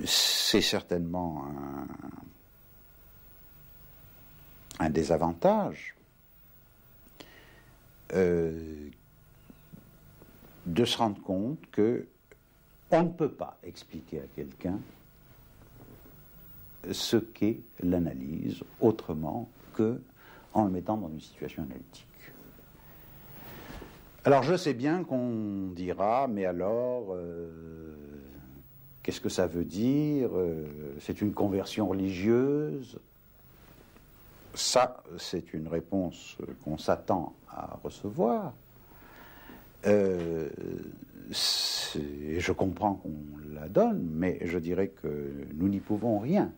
c'est certainement un désavantage de se rendre compte que on ne peut pas expliquer à quelqu'un ce qu'est l'analyse autrement que en le mettant dans une situation analytique. Alors je sais bien qu'on dira, mais alors, qu'est-ce que ça veut dire? C'est une conversion religieuse? Ça, c'est une réponse qu'on s'attend à recevoir. Je comprends qu'on la donne, mais je dirais que nous n'y pouvons rien.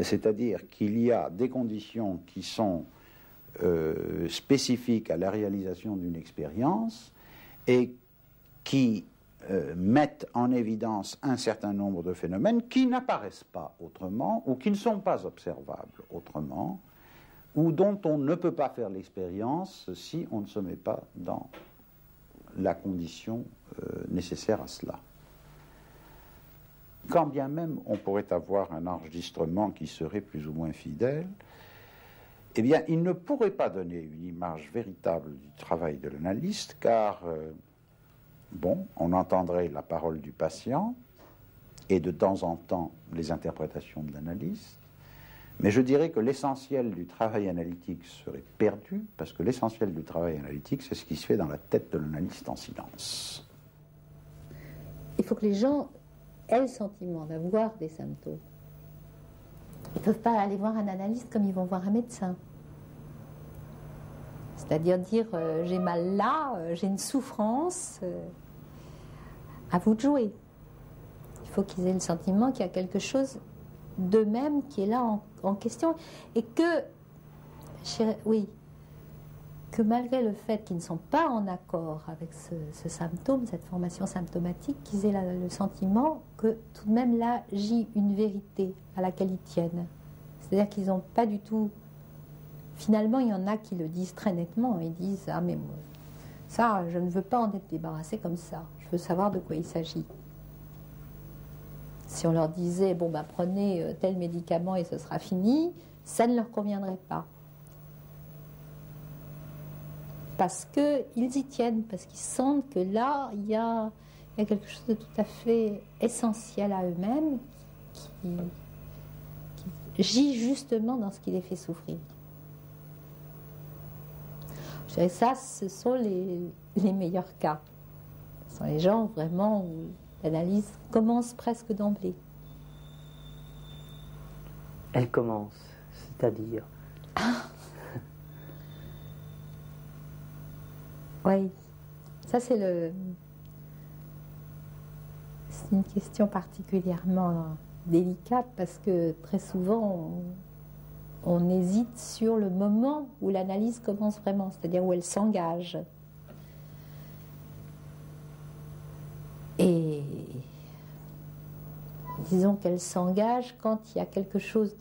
C'est-à-dire qu'il y a des conditions qui sont spécifiques à la réalisation d'une expérience et qui mettent en évidence un certain nombre de phénomènes qui n'apparaissent pas autrement ou qui ne sont pas observables autrement ou dont on ne peut pas faire l'expérience si on ne se met pas dans la condition nécessaire à cela. Quand bien même on pourrait avoir un enregistrement qui serait plus ou moins fidèle, eh bien, il ne pourrait pas donner une image véritable du travail de l'analyste, car, on entendrait la parole du patient et de temps en temps les interprétations de l'analyste, mais je dirais que l'essentiel du travail analytique serait perdu, parce que l'essentiel du travail analytique, c'est ce qui se fait dans la tête de l'analyste en silence. Il faut que les gens aient le sentiment d'avoir des symptômes. Ils ne peuvent pas aller voir un analyste comme ils vont voir un médecin. C'est-à-dire dire j'ai mal là, j'ai une souffrance, à vous de jouer. Il faut qu'ils aient le sentiment qu'il y a quelque chose d'eux-mêmes qui est là en question et que, que malgré le fait qu'ils ne sont pas en accord avec ce symptôme, cette formation symptomatique, qu'ils aient le sentiment que tout de même là gît une vérité à laquelle ils tiennent. C'est-à-dire qu'ils n'ont pas du tout... Finalement, il y en a qui le disent très nettement. Ils disent « Ah mais moi, ça, je ne veux pas en être débarrassé comme ça. Je veux savoir de quoi il s'agit. » Si on leur disait « Bon, ben prenez tel médicament et ce sera fini », ça ne leur conviendrait pas. Parce qu'ils y tiennent, parce qu'ils sentent que là, il y a quelque chose de tout à fait essentiel à eux-mêmes qui gît justement dans ce qui les fait souffrir. Je dirais ça, ce sont les meilleurs cas. Ce sont les gens vraiment où l'analyse commence presque d'emblée. Elle commence, c'est-à-dire Oui, ça c'est une question particulièrement délicate parce que très souvent on hésite sur le moment où l'analyse commence vraiment, c'est-à-dire où elle s'engage. Et disons qu'elle s'engage quand il y a quelque chose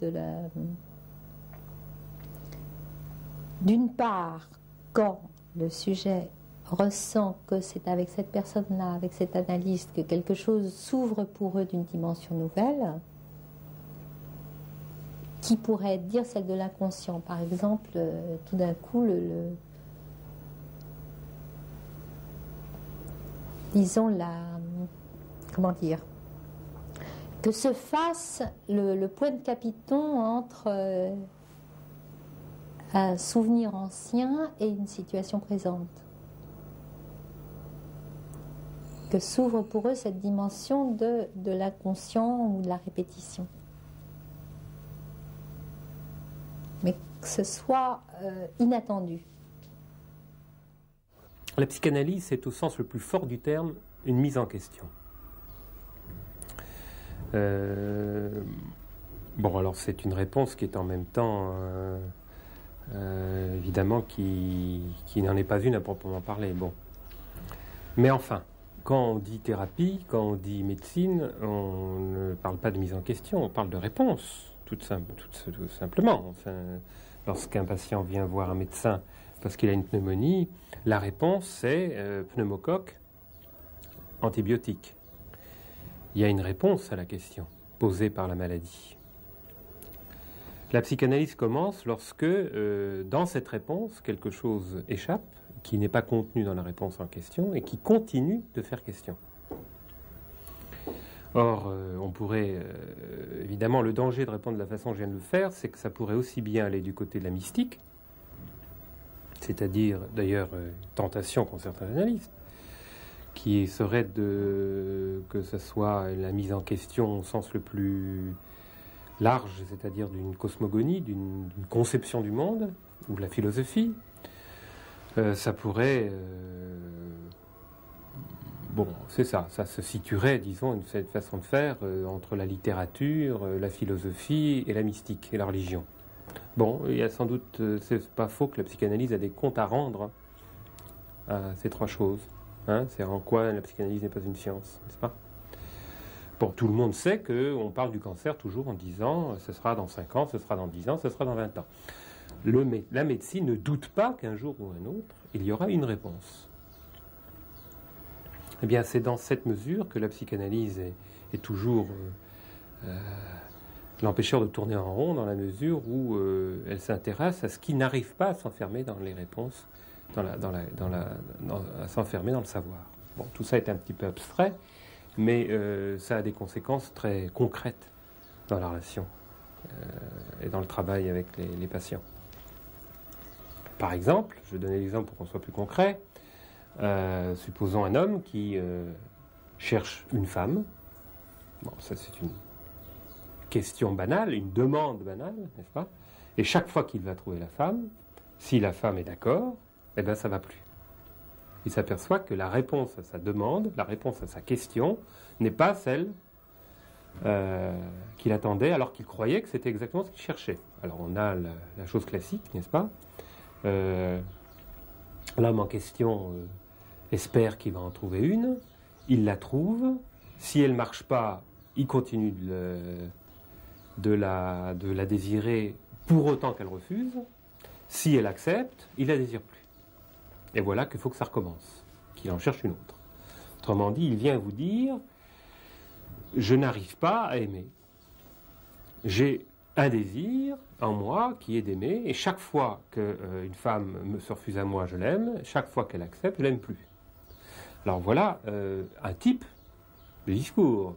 d'une part, quand le sujet ressent que c'est avec cette personne-là, avec cet analyste, que quelque chose s'ouvre pour eux d'une dimension nouvelle, qui pourrait dire celle de l'inconscient. Par exemple, tout d'un coup, disons comment dire, que se fasse le point de capiton entre un souvenir ancien et une situation présente. Que s'ouvre pour eux cette dimension de l'inconscient ou de la répétition. Mais que ce soit inattendu. La psychanalyse, c'est au sens le plus fort du terme une mise en question. Alors c'est une réponse qui est en même temps, évidemment, qui n'en est pas une à proprement parler. Mais enfin, quand on dit thérapie, quand on dit médecine, on ne parle pas de mise en question, on parle de réponse. Tout simplement. Enfin, lorsqu'un patient vient voir un médecin parce qu'il a une pneumonie, la réponse c'est pneumocoque, antibiotique. Il y a une réponse à la question. posée par la maladie. La psychanalyse commence lorsque, dans cette réponse, quelque chose échappe, qui n'est pas contenu dans la réponse en question, et qui continue de faire question. Or, on pourrait, évidemment, le danger de répondre de la façon que je viens de le faire, c'est que ça pourrait aussi bien aller du côté de la mystique, c'est-à-dire, d'ailleurs, une tentation qu'ont certains analystes, qui serait que ce soit la mise en question au sens le plus large, c'est-à-dire d'une cosmogonie, d'une conception du monde, ou de la philosophie. Ça pourrait... bon, c'est ça se situerait, disons, cette façon de faire, entre la littérature, la philosophie et la mystique, et la religion. Bon, il y a sans doute... c'est pas faux que la psychanalyse a des comptes à rendre à ces trois choses. Hein, c'est en quoi la psychanalyse n'est pas une science, n'est-ce pas? Bon, tout le monde sait qu'on parle du cancer toujours en disant ce sera dans 5 ans, ce sera dans 10 ans, ce sera dans 20 ans. La médecine ne doute pas qu'un jour ou un autre, il y aura une réponse. Eh bien, c'est dans cette mesure que la psychanalyse est toujours l'empêcheur de tourner en rond, dans la mesure où elle s'intéresse à ce qui n'arrive pas à s'enfermer dans les réponses, à s'enfermer dans le savoir. Bon, tout ça est un petit peu abstrait, mais ça a des conséquences très concrètes dans la relation et dans le travail avec les patients. Par exemple, je vais donner l'exemple pour qu'on soit plus concret, supposons un homme qui cherche une femme. Bon, ça c'est une question banale, une demande banale, n'est-ce pas? Et chaque fois qu'il va trouver la femme, si la femme est d'accord, eh bien ça ne va plus. Il s'aperçoit que la réponse à sa demande, la réponse à sa question, n'est pas celle qu'il attendait, alors qu'il croyait que c'était exactement ce qu'il cherchait. Alors on a la chose classique, n'est-ce pas? L'homme en question espère qu'il va en trouver une, il la trouve, si elle ne marche pas, il continue de la désirer pour autant qu'elle refuse, si elle accepte, il ne la désire plus. Et voilà qu'il faut que ça recommence, qu'il en cherche une autre. Autrement dit, il vient vous dire « Je n'arrive pas à aimer. J'ai un désir en moi qui est d'aimer, et chaque fois qu'une femme se refuse à moi, je l'aime. Chaque fois qu'elle accepte, je l'aime plus. » Alors voilà un type de discours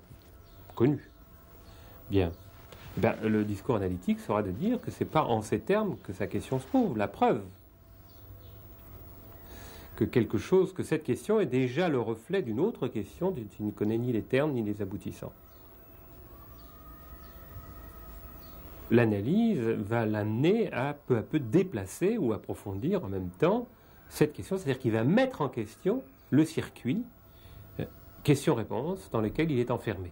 connu. Bien. Ben, le discours analytique sera de dire que ce n'est pas en ces termes que sa question se trouve. La preuve que cette question est déjà le reflet d'une autre question qui ne connaît ni les termes ni les aboutissants. L'analyse va l'amener à peu déplacer ou approfondir en même temps cette question, c'est-à-dire qu'il va mettre en question le circuit question-réponse dans lequel il est enfermé.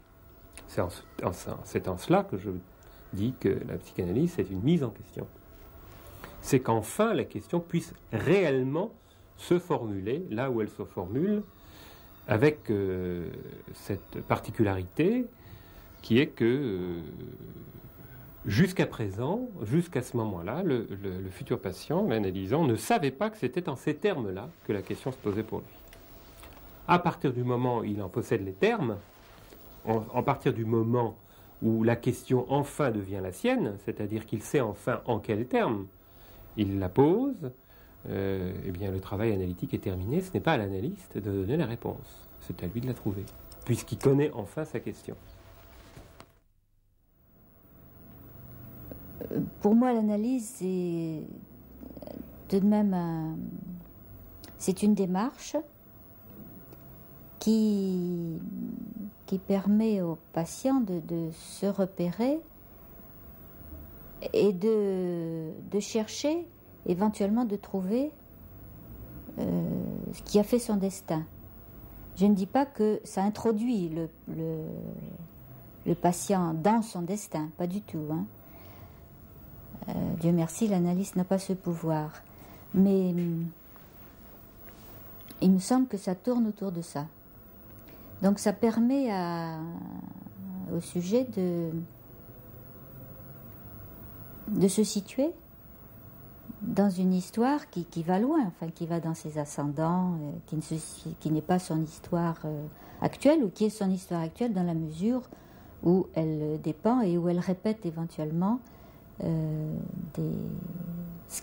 C'est en cela que je dis que la psychanalyse, c'est une mise en question. C'est qu'enfin la question puisse réellement se formuler là où elle se formule, avec cette particularité qui est que jusqu'à présent, jusqu'à ce moment-là, le futur patient, l'analysant, ne savait pas que c'était en ces termes-là que la question se posait pour lui. À partir du moment où il en possède les termes, à partir du moment où la question enfin devient la sienne, c'est-à-dire qu'il sait enfin en quels termes il la pose, eh bien le travail analytique est terminé. Ce n'est pas à l'analyste de donner la réponse, c'est à lui de la trouver, puisqu'il connaît enfin sa question. Pour moi, l'analyse, c'est tout de même c'est une démarche qui permet aux patients de se repérer et de chercher, éventuellement de trouver ce qui a fait son destin. Je ne dis pas que ça introduit le patient dans son destin, pas du tout. Hein. Dieu merci, l'analyste n'a pas ce pouvoir. Mais il me semble que ça tourne autour de ça. Donc ça permet au sujet de se situer dans une histoire qui va loin, enfin qui va dans ses ascendants, qui n'est pas son histoire actuelle, ou qui est son histoire actuelle dans la mesure où elle dépend et où elle répète éventuellement ce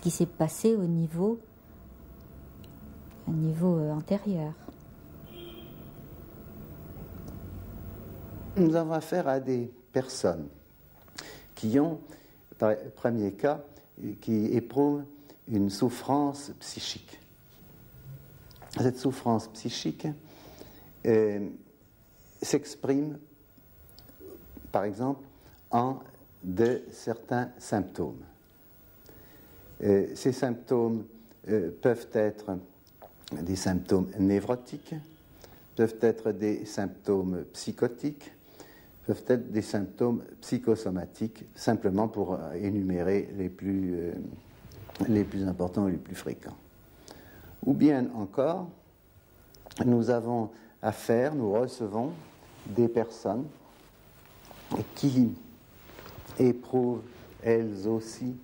qui s'est passé au niveau antérieur. Nous avons affaire à des personnes qui ont, dans le premier cas, qui éprouvent une souffrance psychique. Cette souffrance psychique s'exprime, par exemple, en de certains symptômes. Ces symptômes peuvent être des symptômes névrotiques, peuvent être des symptômes psychotiques, peuvent être des symptômes psychosomatiques, simplement pour énumérer les plus importants et les plus fréquents. Ou bien encore, nous recevons des personnes qui éprouvent elles aussi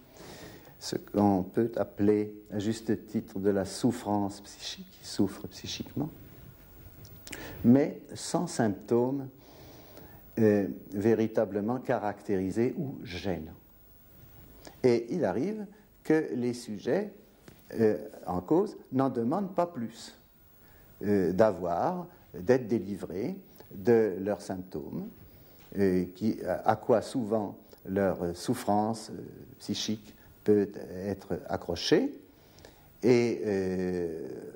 ce qu'on peut appeler à juste titre de la souffrance psychique, qui souffrent psychiquement, mais sans symptômes véritablement caractérisés ou gênants. Et il arrive que les sujets en cause n'en demandent pas plus, d'être délivrés de leurs symptômes, à quoi souvent leur souffrance psychique peut être accrochée, et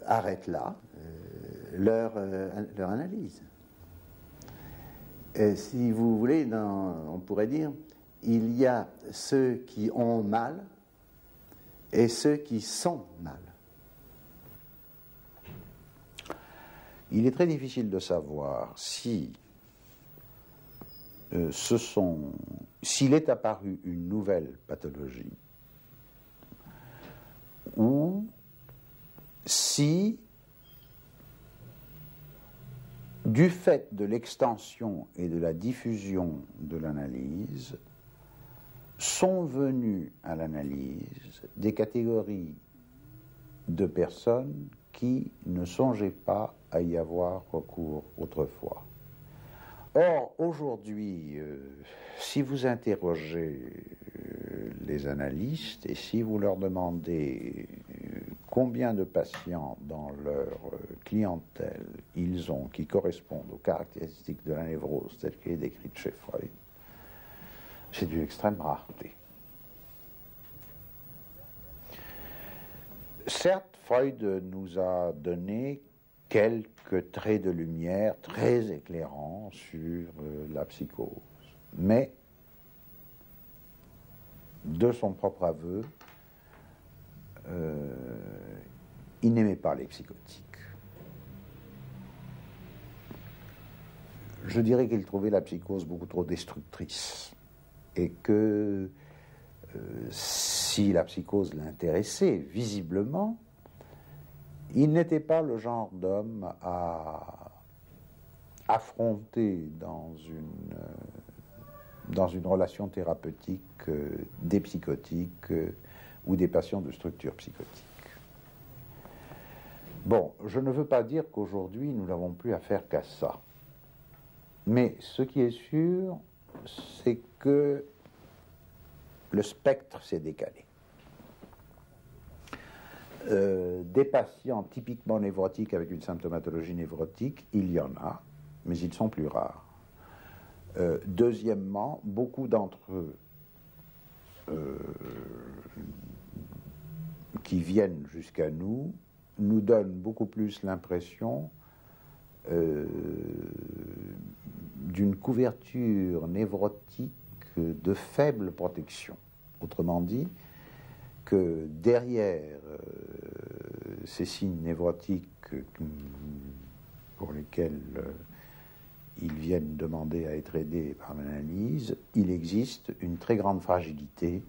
arrête là leur analyse. Si vous voulez, on pourrait dire, il y a ceux qui ont mal et ceux qui sont mal. Il est très difficile de savoir si s'il est apparu une nouvelle pathologie ou si, du fait de l'extension et de la diffusion de l'analyse, sont venues à l'analyse des catégories de personnes qui ne songeaient pas à y avoir recours autrefois. Or, aujourd'hui, si vous interrogez les analystes et si vous leur demandez combien de patients dans leur clientèle ils ont qui correspondent aux caractéristiques de la névrose telle qu'elle est décrite chez Freud, c'est d'une extrême rareté. Certes, Freud nous a donné quelques traits de lumière très éclairants sur la psychose, mais de son propre aveu, il n'aimait pas les psychotiques. Je dirais qu'il trouvait la psychose beaucoup trop destructrice et que si la psychose l'intéressait visiblement, il n'était pas le genre d'homme à affronter dans une relation thérapeutique des psychotiques ou des patients de structure psychotique. Bon, je ne veux pas dire qu'aujourd'hui nous n'avons plus affaire qu'à ça. Mais ce qui est sûr, c'est que le spectre s'est décalé. Des patients typiquement névrotiques avec une symptomatologie névrotique, il y en a, mais ils sont plus rares. Deuxièmement, beaucoup d'entre eux qui viennent jusqu'à nous donnent beaucoup plus l'impression d'une couverture névrotique de faible protection. Autrement dit, que derrière ces signes névrotiques pour lesquels ils viennent demander à être aidés par l'analyse, il existe une très grande fragilité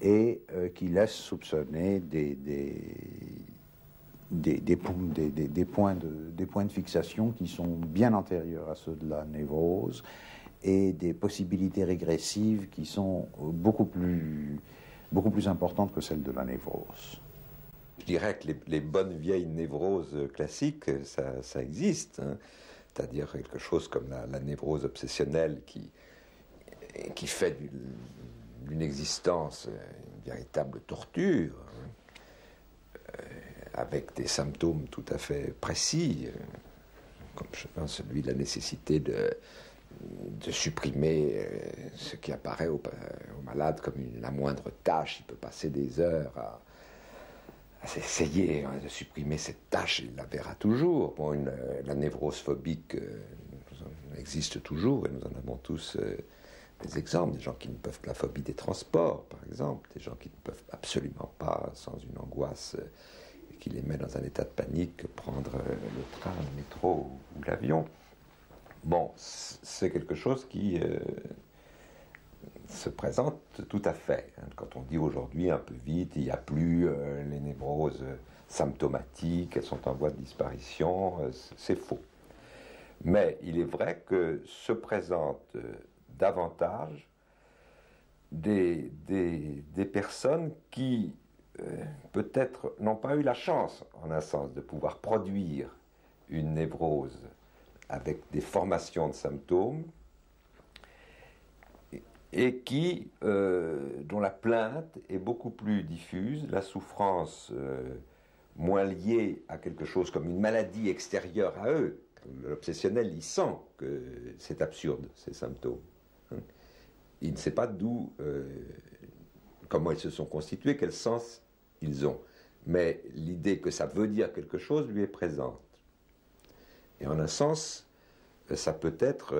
et qui laisse soupçonner des points de fixation qui sont bien antérieurs à ceux de la névrose et des possibilités régressives qui sont beaucoup plus importantes que celles de la névrose. Je dirais que les bonnes vieilles névroses classiques, ça existe, hein. c'est-à-dire quelque chose comme la névrose obsessionnelle qui fait d'une existence une véritable torture, avec des symptômes tout à fait précis, comme celui de la nécessité de supprimer ce qui apparaît au malade comme la moindre tâche. Il peut passer des heures à essayer de supprimer cette tâche, il la verra toujours. Bon, la névrose phobique existe toujours, et nous en avons tous des exemples, des gens qui ne peuvent que la phobie des transports, par exemple, des gens qui ne peuvent absolument pas, sans une angoisse qui les met dans un état de panique, prendre le train, le métro ou l'avion. Bon, c'est quelque chose qui se présente tout à fait. Quand on dit aujourd'hui un peu vite, il n'y a plus les névroses symptomatiques, elles sont en voie de disparition, c'est faux. Mais il est vrai que se présentent davantage des personnes qui peut-être n'ont pas eu la chance, en un sens, de pouvoir produire une névrose avec des formations de symptômes, et qui, dont la plainte est beaucoup plus diffuse, la souffrance moins liée à quelque chose comme une maladie extérieure à eux. L'obsessionnel, il sent que c'est absurde, ces symptômes. Il ne sait pas d'où, comment ils se sont constitués, quel sens ils ont. Mais l'idée que ça veut dire quelque chose lui est présente. Et en un sens, ça peut être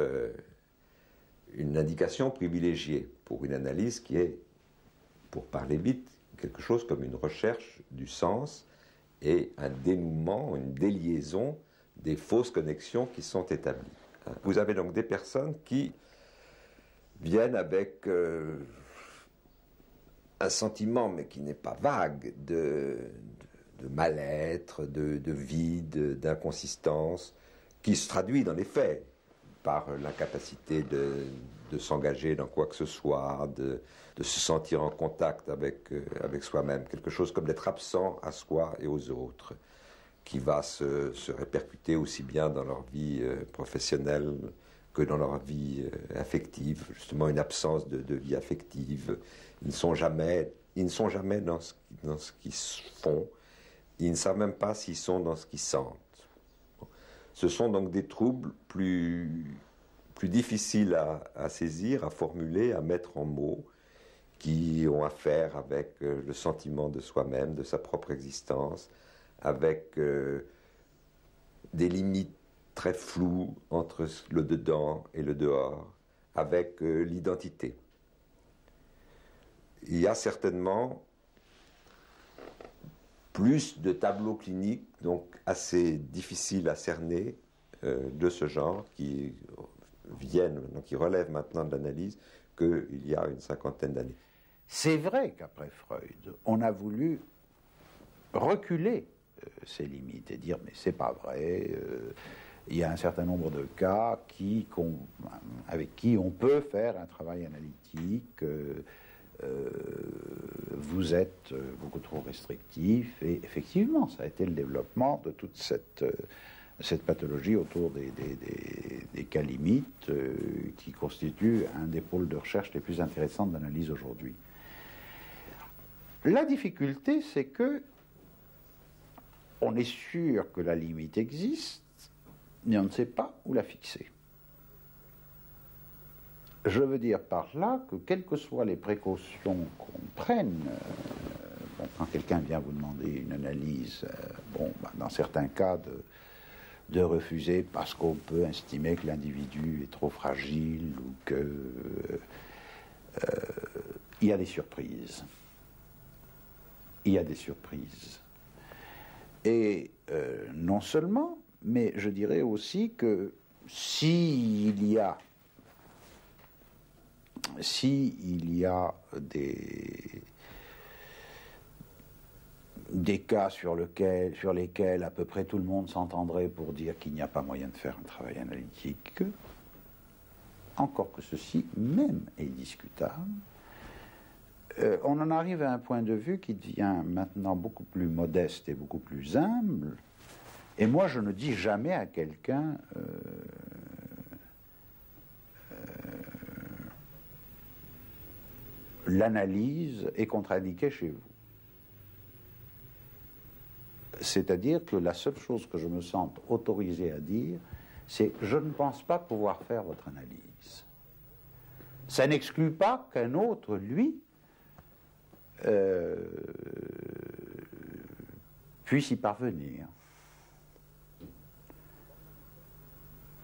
une indication privilégiée pour une analyse qui est, pour parler vite, quelque chose comme une recherche du sens et un dénouement, une déliaison des fausses connexions qui sont établies. Vous avez donc des personnes qui viennent avec un sentiment, mais qui n'est pas vague, de mal-être, de vide, d'inconsistance, qui se traduit dans les faits par l'incapacité de s'engager dans quoi que ce soit, de se sentir en contact avec soi-même, quelque chose comme d'être absent à soi et aux autres, qui va se répercuter aussi bien dans leur vie professionnelle que dans leur vie affective, justement une absence de vie affective. Ils ne sont jamais dans ce qu'ils font, ils ne savent même pas s'ils sont dans ce qu'ils sentent. Ce sont donc des troubles plus difficiles à saisir, à formuler, à mettre en mots, qui ont affaire avec le sentiment de soi-même, de sa propre existence, avec des limites très floues entre le dedans et le dehors, avec l'identité. Il y a certainement plus de tableaux cliniques, donc assez difficiles à cerner, de ce genre, qui relèvent maintenant de l'analyse, qu'il y a une cinquantaine d'années. C'est vrai qu'après Freud, on a voulu reculer ces limites et dire mais c'est pas vrai, il y a un certain nombre de cas avec qui on peut faire un travail analytique, vous êtes beaucoup trop restrictif, et effectivement ça a été le développement de toute cette pathologie autour des cas limites qui constituent un des pôles de recherche les plus intéressants de l'analyse aujourd'hui. La difficulté, c'est que on est sûr que la limite existe, mais on ne sait pas où la fixer. Je veux dire par là que, quelles que soient les précautions qu'on prenne, quand quelqu'un vient vous demander une analyse, dans certains cas, de refuser parce qu'on peut estimer que l'individu est trop fragile ou que il y a des surprises. Il y a des surprises. Et non seulement, mais je dirais aussi que s'il y a des cas sur lesquels à peu près tout le monde s'entendrait pour dire qu'il n'y a pas moyen de faire un travail analytique, encore que ceci même est discutable, on en arrive à un point de vue qui devient maintenant beaucoup plus modeste et beaucoup plus humble, Et moi, je ne dis jamais à quelqu'un l'analyse est contre-indiquée chez vous. C'est-à-dire que la seule chose que je me sente autorisé à dire, c'est « je ne pense pas pouvoir faire votre analyse ». Ça n'exclut pas qu'un autre, lui, puisse y parvenir.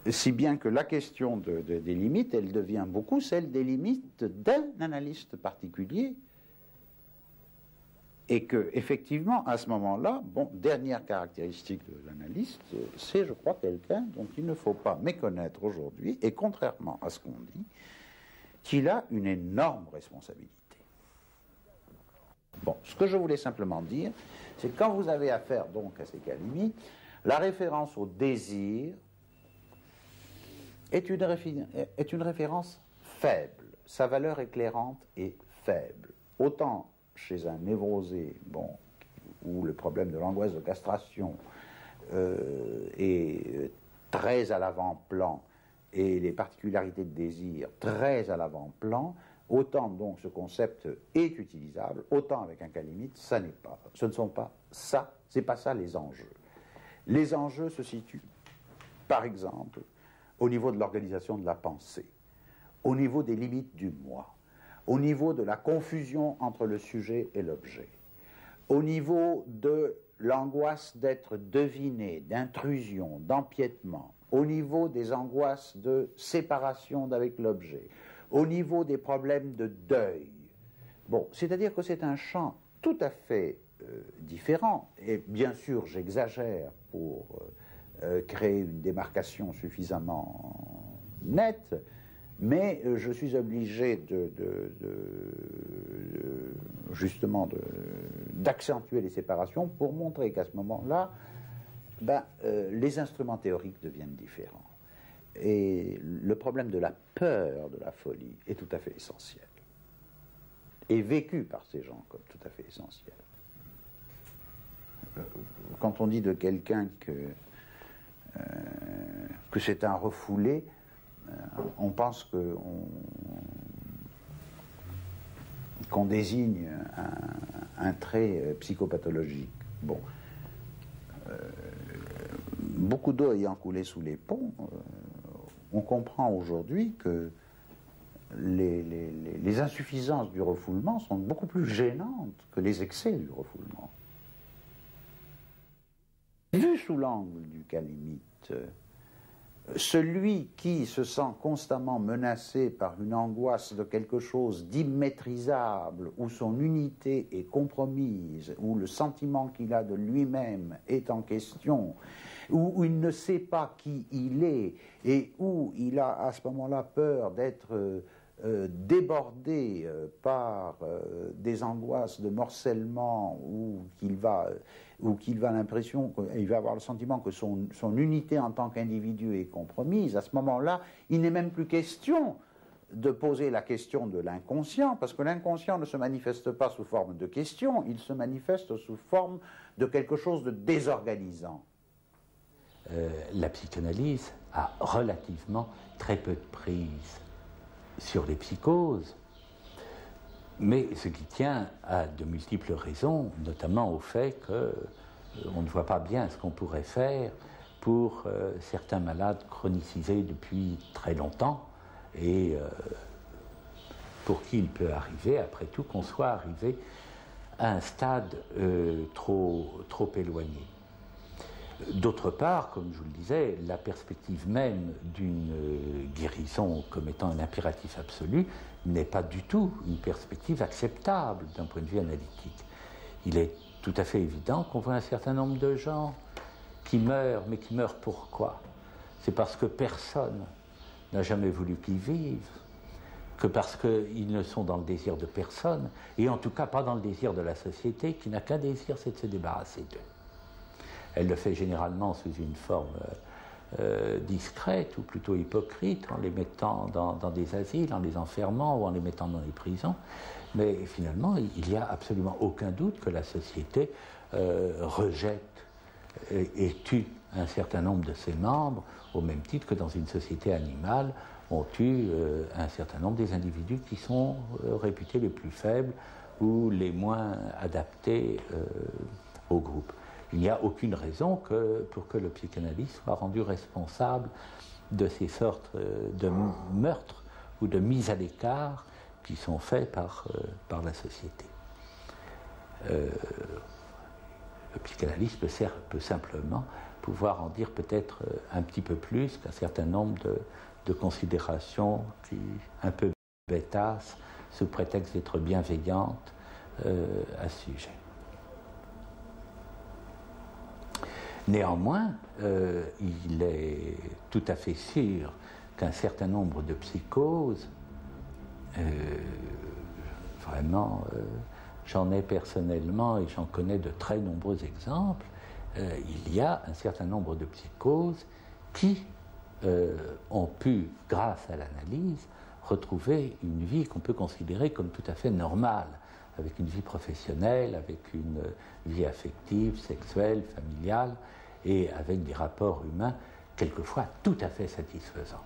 Si bien que la question des limites, elle devient beaucoup celle des limites d'un analyste particulier. Et que, effectivement, à ce moment-là, bon, dernière caractéristique de l'analyste, c'est, je crois, quelqu'un dont il ne faut pas méconnaître aujourd'hui, et contrairement à ce qu'on dit, qu'il a une énorme responsabilité. Bon, ce que je voulais simplement dire, c'est que quand vous avez affaire donc à ces cas limites, la référence au désir est une référence faible. Sa valeur éclairante est faible. Autant chez un névrosé, bon, où le problème de l'angoisse de castration est très à l'avant-plan et les particularités de désir très à l'avant-plan, autant donc ce concept est utilisable, autant avec un cas limite, ça n'est pas. Ce ne sont pas ça, c'est pas ça les enjeux. Les enjeux se situent, par exemple, au niveau de l'organisation de la pensée, au niveau des limites du moi, au niveau de la confusion entre le sujet et l'objet, au niveau de l'angoisse d'être deviné, d'intrusion, d'empiètement, au niveau des angoisses de séparation d'avec l'objet, au niveau des problèmes de deuil. Bon, c'est-à-dire que c'est un champ tout à fait différent, et bien sûr j'exagère pour créer une démarcation suffisamment nette, mais je suis obligé justement d'accentuer les séparations pour montrer qu'à ce moment-là, les instruments théoriques deviennent différents. Et le problème de la peur de la folie est tout à fait essentiel, et vécu par ces gens comme tout à fait essentiel. Quand on dit de quelqu'un que c'est un refoulé, on pense qu'on désigne un trait psychopathologique. Bon, beaucoup d'eau ayant coulé sous les ponts, on comprend aujourd'hui que les insuffisances du refoulement sont beaucoup plus gênantes que les excès du refoulement. Vu sous l'angle du cas limite, celui qui se sent constamment menacé par une angoisse de quelque chose d'immaîtrisable, où son unité est compromise, où le sentiment qu'il a de lui-même est en question, où il ne sait pas qui il est, et où il a à ce moment-là peur d'être débordé par des angoisses de morcellement, ou qu'il va l'impression qu'il va avoir le sentiment que son unité en tant qu'individu est compromise, à ce moment-là, il n'est même plus question de poser la question de l'inconscient, parce que l'inconscient ne se manifeste pas sous forme de question, il se manifeste sous forme de quelque chose de désorganisant. La psychanalyse a relativement très peu de prise sur les psychoses, mais ce qui tient à de multiples raisons, notamment au fait qu'on ne voit pas bien ce qu'on pourrait faire pour certains malades chronicisés depuis très longtemps, et pour qui il peut arriver, après tout, qu'on soit arrivé à un stade trop éloigné. D'autre part, comme je vous le disais, la perspective même d'une guérison comme étant un impératif absolu n'est pas du tout une perspective acceptable d'un point de vue analytique. Il est tout à fait évident qu'on voit un certain nombre de gens qui meurent, mais qui meurent pourquoi? C'est parce que personne n'a jamais voulu qu'ils vivent, que parce qu'ils ne sont dans le désir de personne, et en tout cas pas dans le désir de la société, qui n'a qu'un désir, c'est de se débarrasser d'eux. Elle le fait généralement sous une forme discrète, ou plutôt hypocrite, en les mettant dans des asiles, en les enfermant ou en les mettant dans les prisons. Mais finalement, il n'y a absolument aucun doute que la société rejette et tue un certain nombre de ses membres, au même titre que dans une société animale, on tue un certain nombre des individus qui sont réputés les plus faibles ou les moins adaptés au groupe. Il n'y a aucune raison pour que le psychanalyste soit rendu responsable de ces sortes de meurtres ou de mises à l'écart qui sont faits par la société. Le psychanalyste peut simplement pouvoir en dire peut-être un petit peu plus qu'un certain nombre de considérations qui, un peu bêtasses, sous prétexte d'être bienveillantes à ce sujet. Néanmoins, il est tout à fait sûr qu'un certain nombre de psychoses, vraiment, j'en ai personnellement et j'en connais de très nombreux exemples, il y a un certain nombre de psychoses qui ont pu, grâce à l'analyse, retrouver une vie qu'on peut considérer comme tout à fait normale, avec une vie professionnelle, avec une vie affective, sexuelle, familiale, et avec des rapports humains quelquefois tout à fait satisfaisants.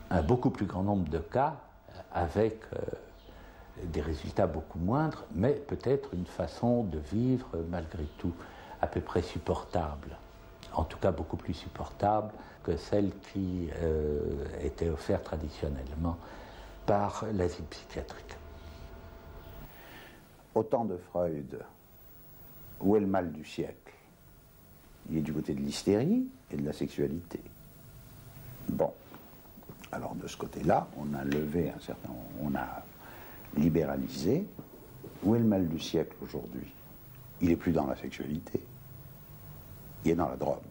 Un beaucoup plus grand nombre de cas avec des résultats beaucoup moindres, mais peut-être une façon de vivre malgré tout à peu près supportable, en tout cas beaucoup plus supportable que celle qui était offerte traditionnellement par l'asile psychiatrique. Au temps de Freud, où est le mal du siècle? Il est du côté de l'hystérie et de la sexualité. Bon, alors de ce côté-là, on a levé on a libéralisé. Où est le mal du siècle aujourd'hui? Il n'est plus dans la sexualité, il est dans la drogue.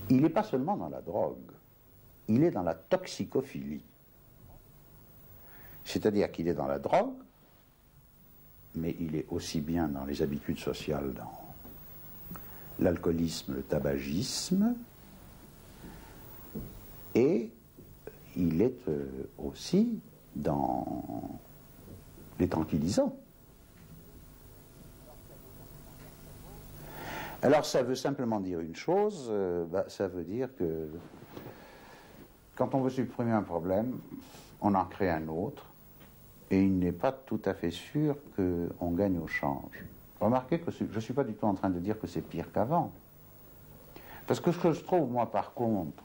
Il n'est pas seulement dans la drogue, il est dans la toxicophilie. C'est-à-dire qu'il est dans la drogue, mais il est aussi bien dans les habitudes sociales, dans l'alcoolisme, le tabagisme, et il est aussi dans les tranquillisants. Alors ça veut simplement dire une chose, ça veut dire que quand on veut supprimer un problème, on en crée un autre, et il n'est pas tout à fait sûr qu'on gagne au change. Remarquez que je ne suis pas du tout en train de dire que c'est pire qu'avant. Parce que ce que je trouve, moi, par contre,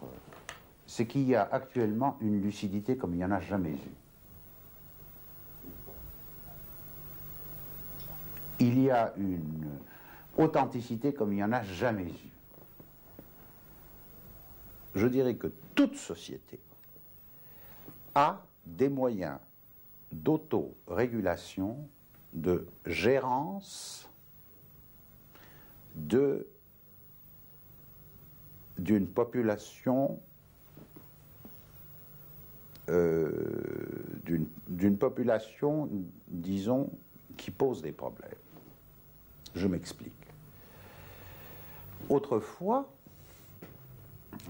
c'est qu'il y a actuellement une lucidité comme il n'y en a jamais eu. Il y a une authenticité comme il n'y en a jamais eu. Je dirais que toute société a des moyens d'autorégulation, de gérance d'une population disons, qui pose des problèmes. Je m'explique. Autrefois,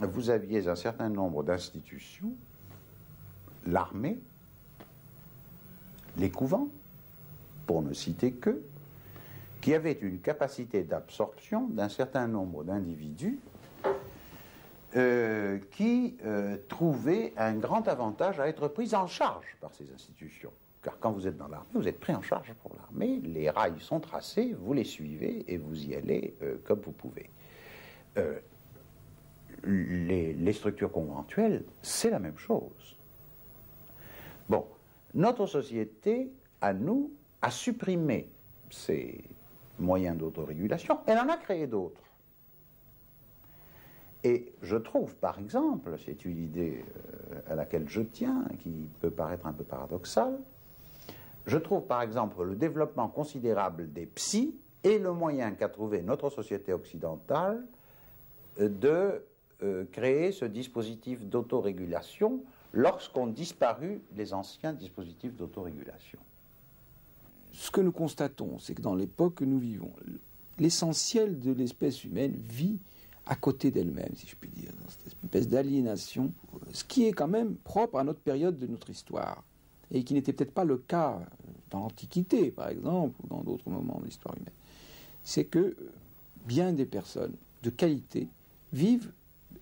vous aviez un certain nombre d'institutions, l'armée, les couvents, pour ne citer qu'eux, qui avaient une capacité d'absorption d'un certain nombre d'individus qui trouvaient un grand avantage à être pris en charge par ces institutions. Car quand vous êtes dans l'armée, vous êtes pris en charge pour l'armée, les rails sont tracés, vous les suivez et vous y allez comme vous pouvez. Les structures conventuelles, c'est la même chose. Bon, notre société, à nous, a supprimé ces moyens d'autorégulation, elle en a créé d'autres. Et je trouve, par exemple, c'est une idée à laquelle je tiens, qui peut paraître un peu paradoxale, je trouve, par exemple, le développement considérable des psys est le moyen qu'a trouvé notre société occidentale de créer ce dispositif d'autorégulation lorsqu'ont disparu les anciens dispositifs d'autorégulation. Ce que nous constatons, c'est que dans l'époque que nous vivons, l'essentiel de l'espèce humaine vit à côté d'elle-même, si je puis dire, dans cette espèce d'aliénation, ce qui est quand même propre à notre période de notre histoire, et qui n'était peut-être pas le cas dans l'Antiquité, par exemple, ou dans d'autres moments de l'histoire humaine. C'est que bien des personnes de qualité vivent,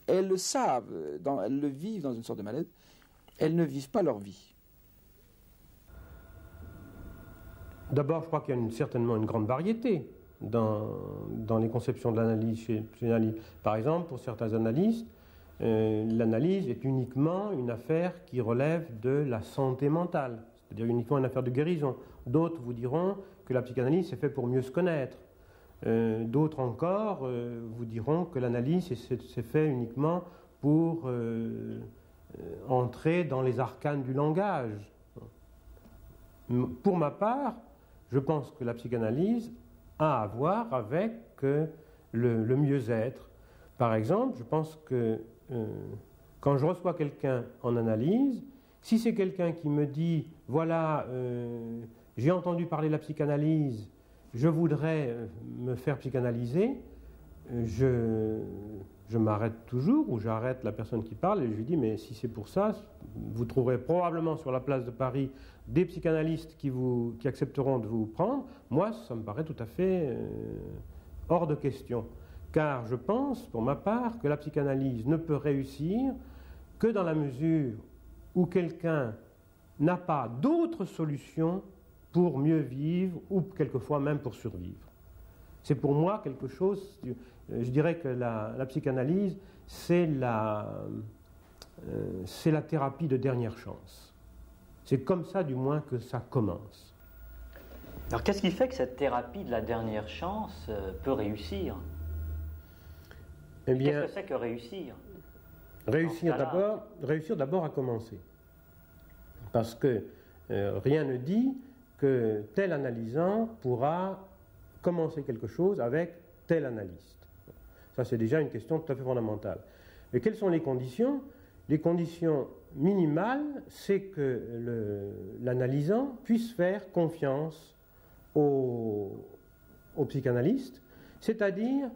elles le savent, elles le vivent dans une sorte de malaise, elles ne vivent pas leur vie. D'abord, je crois qu'il y a certainement une grande variété dans les conceptions de l'analyse chez l'analyse. Par exemple, pour certains analystes, l'analyse est uniquement une affaire qui relève de la santé mentale, c'est-à-dire uniquement une affaire de guérison. D'autres vous diront que la psychanalyse c'est fait pour mieux se connaître. D'autres encore vous diront que l'analyse c'est fait uniquement pour entrer dans les arcanes du langage. Pour ma part, je pense que la psychanalyse a à voir avec le mieux-être. Par exemple, je pense que quand je reçois quelqu'un en analyse, si c'est quelqu'un qui me dit « Voilà, j'ai entendu parler de la psychanalyse, je voudrais me faire psychanalyser », je m'arrête toujours ou j'arrête la personne qui parle et je lui dis « Mais si c'est pour ça, vous trouverez probablement sur la place de Paris des psychanalystes qui accepteront de vous prendre. Moi, ça me paraît tout à fait hors de question. Car je pense, pour ma part, que la psychanalyse ne peut réussir que dans la mesure où quelqu'un n'a pas d'autre solution pour mieux vivre ou quelquefois même pour survivre. C'est pour moi quelque chose, je dirais que la psychanalyse, c'est la thérapie de dernière chance. C'est comme ça, du moins, que ça commence. Alors, qu'est-ce qui fait que cette thérapie de la dernière chance peut réussir ? Eh bien, qu'est-ce que c'est que réussir ? Réussir d'abord à commencer. Parce que rien ne dit que tel analysant pourra commencer quelque chose avec tel analyste. Ça, c'est déjà une question tout à fait fondamentale. Et quelles sont les conditions ? Les conditions minimales, c'est que l'analysant puisse faire confiance au psychanalyste, c'est-à-dire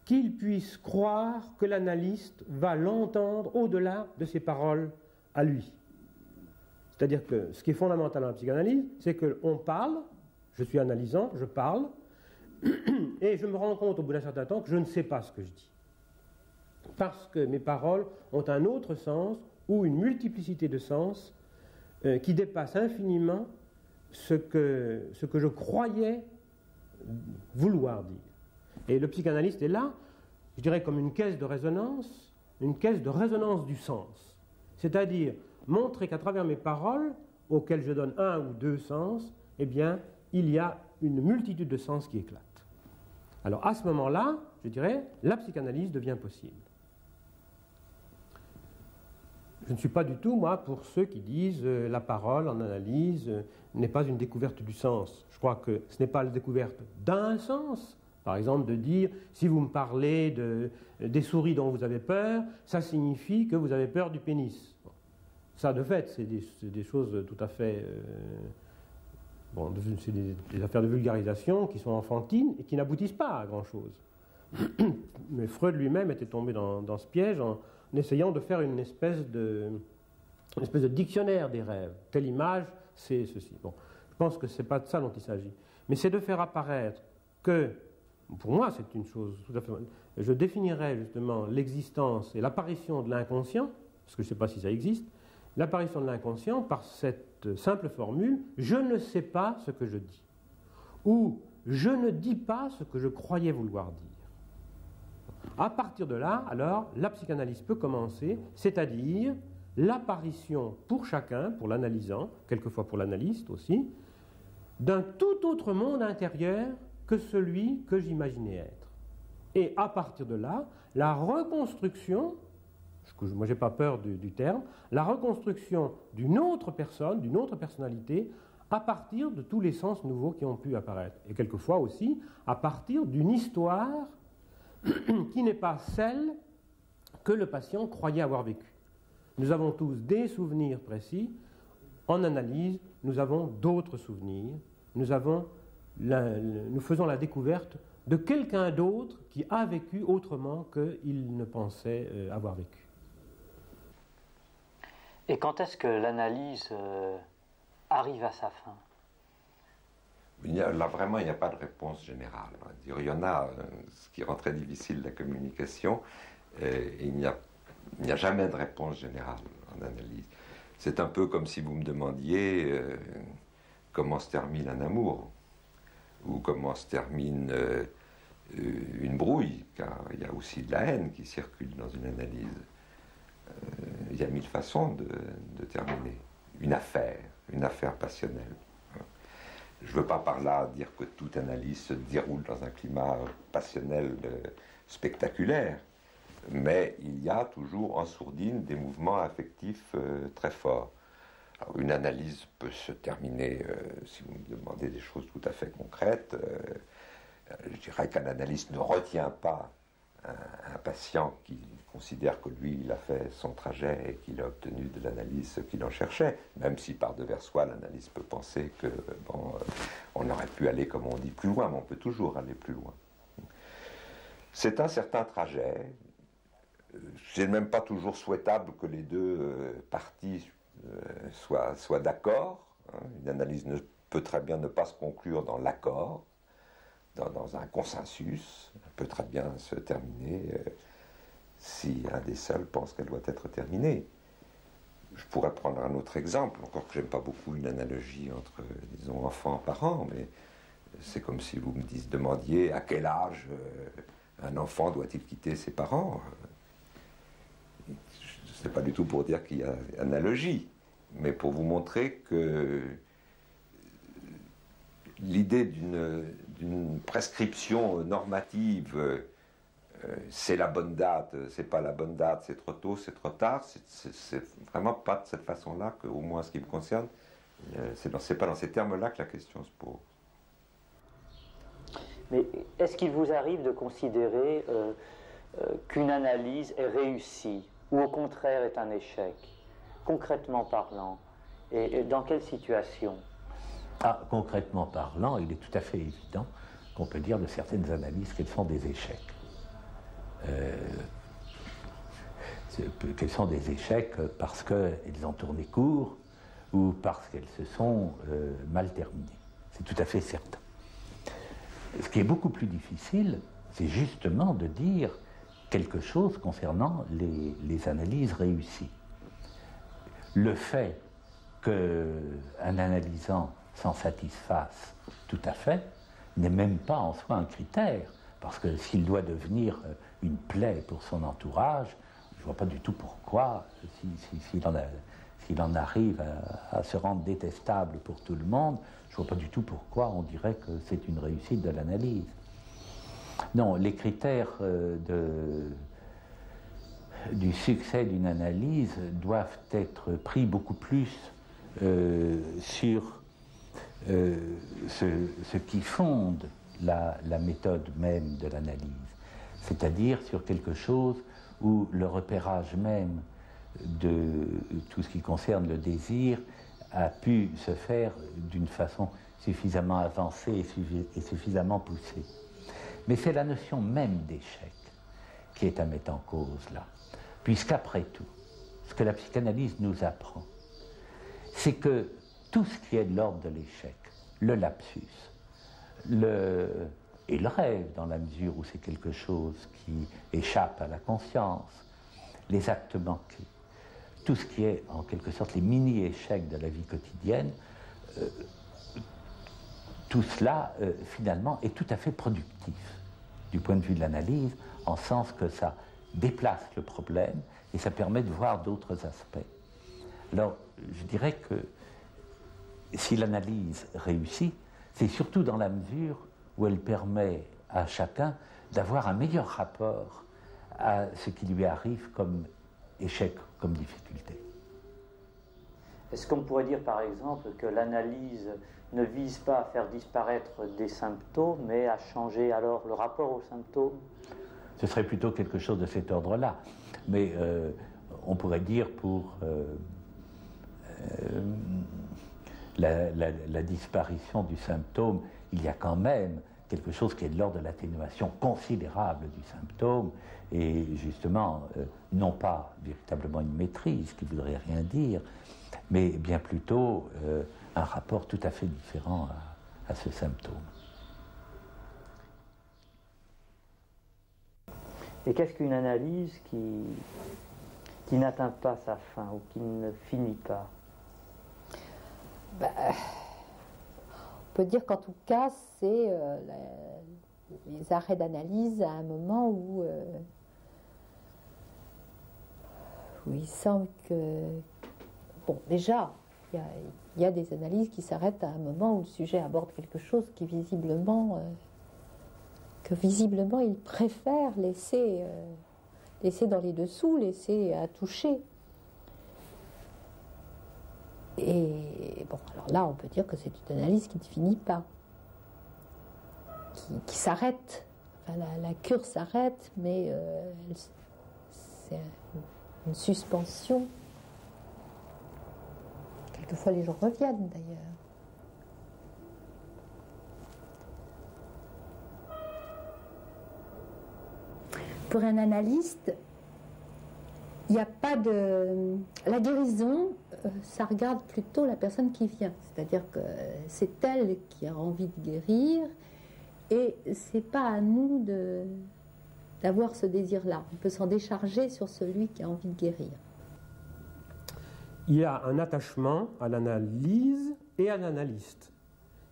qu'il puisse croire que l'analyste va l'entendre au-delà de ses paroles à lui. C'est-à-dire que ce qui est fondamental dans la psychanalyse, c'est qu'on parle, je suis analysant, je parle, et je me rends compte au bout d'un certain temps que je ne sais pas ce que je dis. Parce que mes paroles ont un autre sens ou une multiplicité de sens qui dépasse infiniment ce que je croyais vouloir dire. Et le psychanalyste est là, je dirais comme une caisse de résonance du sens. C'est-à-dire montrer qu'à travers mes paroles, auxquelles je donne un ou deux sens, eh bien, il y a une multitude de sens qui éclatent. Alors à ce moment-là, je dirais, la psychanalyse devient possible. Je ne suis pas du tout, moi, pour ceux qui disent la parole en analyse n'est pas une découverte du sens. Je crois que ce n'est pas la découverte d'un sens. Par exemple, de dire, si vous me parlez des souris dont vous avez peur, ça signifie que vous avez peur du pénis. Bon. Ça, de fait, c'est des choses tout à fait... c'est des affaires de vulgarisation qui sont enfantines et qui n'aboutissent pas à grand-chose. Mais Freud lui-même était tombé dans ce piège en essayant de faire une espèce de dictionnaire des rêves. Telle image, c'est ceci. Bon, je pense que ce n'est pas de ça dont il s'agit. Mais c'est de faire apparaître que, pour moi, c'est une chose tout à fait... Je définirais justement l'existence et l'apparition de l'inconscient, parce que je ne sais pas si ça existe, l'apparition de l'inconscient par cette simple formule « je ne sais pas ce que je dis » ou « je ne dis pas ce que je croyais vouloir dire ». À partir de là, alors, la psychanalyse peut commencer, c'est-à-dire l'apparition pour chacun, pour l'analysant, quelquefois pour l'analyste aussi, d'un tout autre monde intérieur que celui que j'imaginais être. Et à partir de là, la reconstruction, moi j'ai pas peur du terme, la reconstruction d'une autre personne, d'une autre personnalité, à partir de tous les sens nouveaux qui ont pu apparaître. Et quelquefois aussi, à partir d'une histoire qui n'est pas celle que le patient croyait avoir vécue. Nous avons tous des souvenirs précis. En analyse, nous avons d'autres souvenirs. Nous faisons la découverte de quelqu'un d'autre qui a vécu autrement qu'il ne pensait avoir vécu. Et quand est-ce que l'analyse arrive à sa fin ? Là, vraiment, il n'y a pas de réponse générale. Il y en a, ce qui rend très difficile la communication, et il n'y a jamais de réponse générale en analyse. C'est un peu comme si vous me demandiez comment se termine un amour, ou comment se termine une brouille, car il y a aussi de la haine qui circule dans une analyse. Il y a 1000 façons de terminer une affaire passionnelle. Je ne veux pas par là dire que toute analyse se déroule dans un climat passionnel spectaculaire, mais il y a toujours en sourdine des mouvements affectifs très forts. Alors, une analyse peut se terminer, si vous me demandez des choses tout à fait concrètes, je dirais qu'un analyste ne retient pas un patient qui considère que lui, il a fait son trajet et qu'il a obtenu de l'analyse ce qu'il en cherchait, même si par devers soi, l'analyste peut penser que, bon, on aurait pu aller, comme on dit, plus loin, mais on peut toujours aller plus loin. C'est un certain trajet. C'est même pas toujours souhaitable que les deux parties soient d'accord. Une analyse peut très bien ne pas se conclure dans l'accord, dans un consensus, peut très bien se terminer si un des seuls pense qu'elle doit être terminée. Je pourrais prendre un autre exemple, encore que j'aime pas beaucoup une analogie entre, disons, enfants-parents, mais c'est comme si vous me demandiez à quel âge un enfant doit-il quitter ses parents. Ce n'est pas du tout pour dire qu'il y a analogie, mais pour vous montrer que l'idée d'une prescription normative, c'est la bonne date, c'est pas la bonne date, c'est trop tôt, c'est trop tard, c'est vraiment pas de cette façon-là qu'au moins ce qui me concerne, c'est pas dans ces termes-là que la question se pose. Mais est-ce qu'il vous arrive de considérer qu'une analyse est réussie ou au contraire est un échec, concrètement parlant, et dans quelle situation? Concrètement parlant, il est tout à fait évident qu'on peut dire de certaines analyses qu'elles sont des échecs. Qu'elles sont des échecs parce qu'elles ont tourné court ou parce qu'elles se sont mal terminées. C'est tout à fait certain. Ce qui est beaucoup plus difficile, c'est justement de dire quelque chose concernant les analyses réussies. Le fait qu'un analysant s'en satisfasse tout à fait n'est même pas en soi un critère, parce que s'il doit devenir une plaie pour son entourage, je ne vois pas du tout pourquoi, s'il en arrive à se rendre détestable pour tout le monde, je ne vois pas du tout pourquoi on dirait que c'est une réussite de l'analyse. Non, les critères du succès d'une analyse doivent être pris beaucoup plus sur ce qui fonde la méthode même de l'analyse, c'est-à-dire sur quelque chose où le repérage même de tout ce qui concerne le désir a pu se faire d'une façon suffisamment avancée et suffisamment poussée. Mais c'est la notion même d'échec qui est à mettre en cause là, puisqu'après tout, ce que la psychanalyse nous apprend, c'est que tout ce qui est de l'ordre de l'échec, le lapsus, et le rêve, dans la mesure où c'est quelque chose qui échappe à la conscience, les actes manqués, tout ce qui est en quelque sorte les mini-échecs de la vie quotidienne, tout cela finalement est tout à fait productif du point de vue de l'analyse, en sens que ça déplace le problème et ça permet de voir d'autres aspects. Alors, je dirais que si l'analyse réussit, c'est surtout dans la mesure où elle permet à chacun d'avoir un meilleur rapport à ce qui lui arrive comme échec, comme difficulté. Est-ce qu'on pourrait dire par exemple que l'analyse ne vise pas à faire disparaître des symptômes, mais à changer alors le rapport aux symptômes? Ce serait plutôt quelque chose de cet ordre-là. Mais on pourrait dire pour la disparition du symptôme, il y a quand même quelque chose qui est de l'ordre de l'atténuation considérable du symptôme, et justement, non pas véritablement une maîtrise qui ne voudrait rien dire, mais bien plutôt un rapport tout à fait différent à ce symptôme. Et qu'est-ce qu'une analyse qui n'atteint pas sa fin ou qui ne finit pas? On peut dire qu'en tout cas, c'est les arrêts d'analyse à un moment où il semble que... Bon, déjà, il y a des analyses qui s'arrêtent à un moment où le sujet aborde quelque chose qui visiblement il préfère laisser dans les dessous, laisser à toucher. Et bon, alors là, on peut dire que c'est une analyse qui ne finit pas, qui s'arrête. Enfin, la cure s'arrête, mais c'est une suspension. Quelquefois, les gens reviennent d'ailleurs. Pour un analyste, il n'y a pas de... La guérison, ça regarde plutôt la personne qui vient. C'est-à-dire que c'est elle qui a envie de guérir et c'est pas à nous d'avoir ce désir-là. On peut s'en décharger sur celui qui a envie de guérir. Il y a un attachement à l'analyse et à l'analyste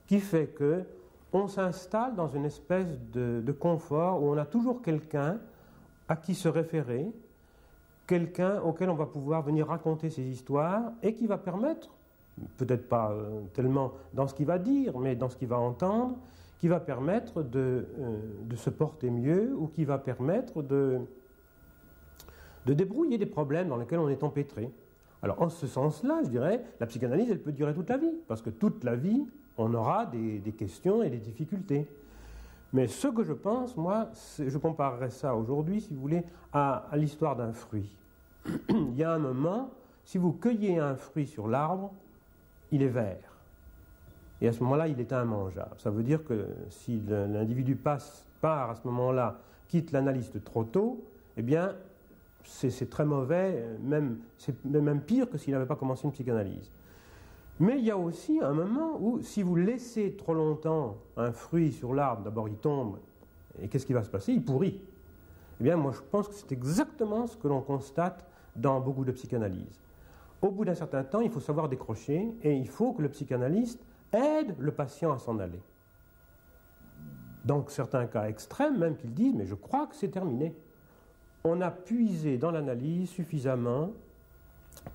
qui fait que on s'installe dans une espèce de confort où on a toujours quelqu'un à qui se référer, quelqu'un auquel on va pouvoir venir raconter ses histoires et qui va permettre, peut-être pas tellement dans ce qu'il va dire, mais dans ce qu'il va entendre, qui va permettre de se porter mieux ou qui va permettre de débrouiller des problèmes dans lesquels on est empêtré. Alors en ce sens-là, je dirais, la psychanalyse, elle peut durer toute la vie, parce que toute la vie, on aura des questions et des difficultés. Mais ce que je pense, moi, je comparerais ça aujourd'hui, si vous voulez, à l'histoire d'un fruit. Il y a un moment, si vous cueillez un fruit sur l'arbre, il est vert. Et à ce moment-là, il est immangeable. Ça veut dire que si l'individu part à ce moment-là, quitte l'analyste trop tôt, eh bien, c'est très mauvais, c'est même pire que s'il n'avait pas commencé une psychanalyse. Mais il y a aussi un moment où, si vous laissez trop longtemps un fruit sur l'arbre, d'abord il tombe, et qu'est-ce qui va se passer? Il pourrit. Eh bien, moi je pense que c'est exactement ce que l'on constate dans beaucoup de psychanalyses. Au bout d'un certain temps, il faut savoir décrocher, et il faut que le psychanalyste aide le patient à s'en aller. Dans certains cas extrêmes, même qu'ils disent, mais je crois que c'est terminé. On a puisé dans l'analyse suffisamment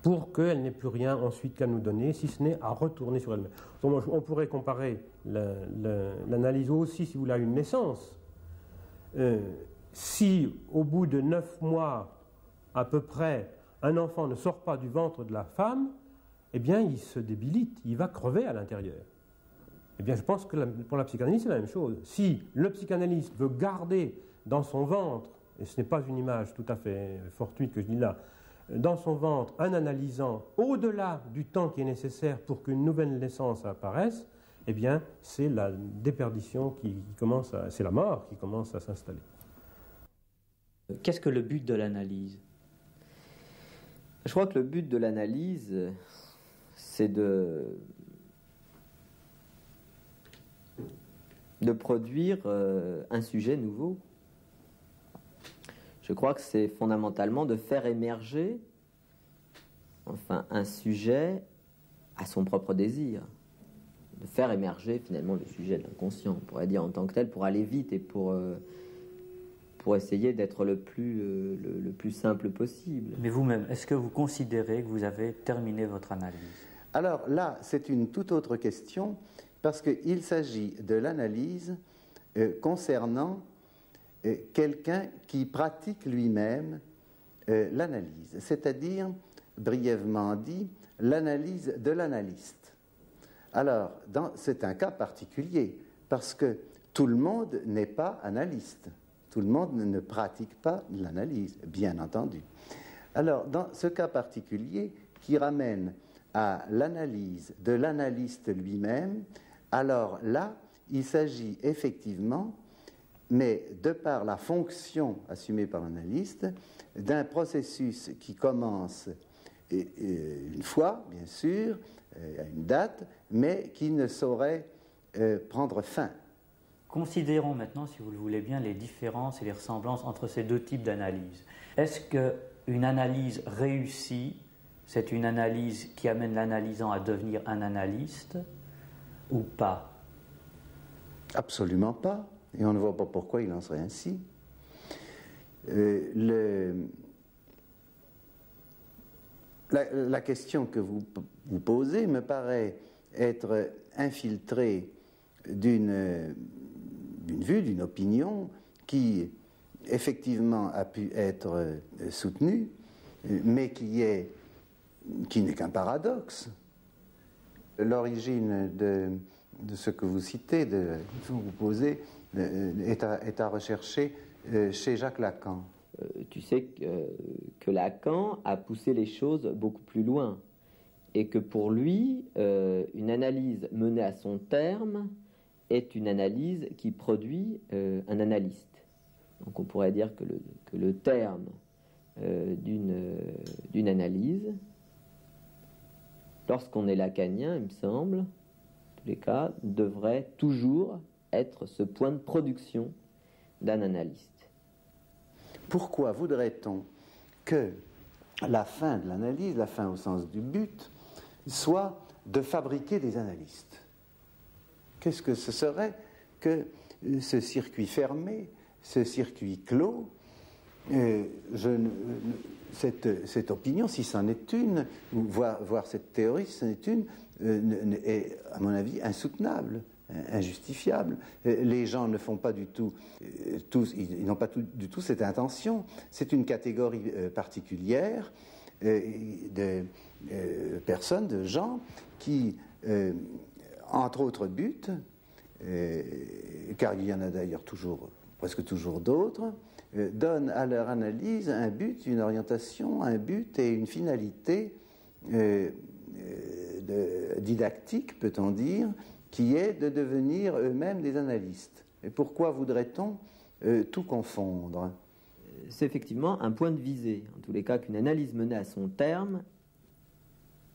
pour qu'elle n'ait plus rien ensuite qu'à nous donner, si ce n'est à retourner sur elle-même. On pourrait comparer l'analyse aussi, si vous voulez, à une naissance. Si, au bout de 9 mois, à peu près, un enfant ne sort pas du ventre de la femme, eh bien, il se débilite, il va crever à l'intérieur. Eh bien, je pense que pour la psychanalyse, c'est la même chose. Si le psychanalyste veut garder dans son ventre, et ce n'est pas une image tout à fait fortuite que je dis là, dans son ventre, un analysant au-delà du temps qui est nécessaire pour qu'une nouvelle naissance apparaisse, eh bien, c'est la déperdition c'est la mort qui commence à s'installer. Qu'est-ce que le but de l'analyse? Je crois que le but de l'analyse, c'est de produire un sujet nouveau. Je crois que c'est fondamentalement de faire émerger un sujet à son propre désir. De faire émerger finalement le sujet de l'inconscient, on pourrait dire en tant que tel, pour aller vite et pour essayer d'être le plus simple possible. Mais vous-même, est-ce que vous considérez que vous avez terminé votre analyse? Alors là, c'est une toute autre question, parce qu'il s'agit de l'analyse concernant quelqu'un qui pratique lui-même l'analyse, c'est-à-dire, brièvement dit, l'analyse de l'analyste. Alors, c'est un cas particulier, parce que tout le monde n'est pas analyste. Tout le monde ne pratique pas l'analyse, bien entendu. Alors, dans ce cas particulier, qui ramène à l'analyse de l'analyste lui-même, alors là, il s'agit effectivement, mais de par la fonction assumée par l'analyste, d'un processus qui commence une fois, bien sûr, à une date, mais qui ne saurait prendre fin. Considérons maintenant, si vous le voulez bien, les différences et les ressemblances entre ces deux types d'analyse. Est-ce qu'une analyse réussie, c'est une analyse qui amène l'analysant à devenir un analyste ou pas? Absolument pas. Et on ne voit pas pourquoi il en serait ainsi. La question que vous posez me paraît être infiltrée d'une vue, d'une opinion qui effectivement a pu être soutenue, mais qui n'est qu'un paradoxe. L'origine de ce que vous citez, de ce que vous posez, est à rechercher chez Jacques Lacan. Tu sais que Lacan a poussé les choses beaucoup plus loin et que pour lui, une analyse menée à son terme est une analyse qui produit un analyste. Donc on pourrait dire que le terme d'une analyse, lorsqu'on est lacanien, il me semble, en tous les cas, devrait toujours être ce point de production d'un analyste. Pourquoi voudrait-on que la fin de l'analyse, la fin au sens du but, soit de fabriquer des analystes? Qu'est-ce que ce serait que ce circuit fermé, ce circuit clos? Cette opinion, si c'en est une, voire cette théorie, si c'en est une, est, à mon avis, insoutenable, injustifiable. Les gens ne font pas du tout, ils n'ont pas du tout cette intention. C'est une catégorie particulière de personnes, de gens qui, entre autres buts, car il y en a d'ailleurs presque toujours d'autres, donnent à leur analyse un but, une orientation, un but et une finalité didactique, peut-on dire, qui est de devenir eux-mêmes des analystes. Et pourquoi voudrait-on tout confondre? C'est effectivement un point de visée. En tous les cas, qu'une analyse menée à son terme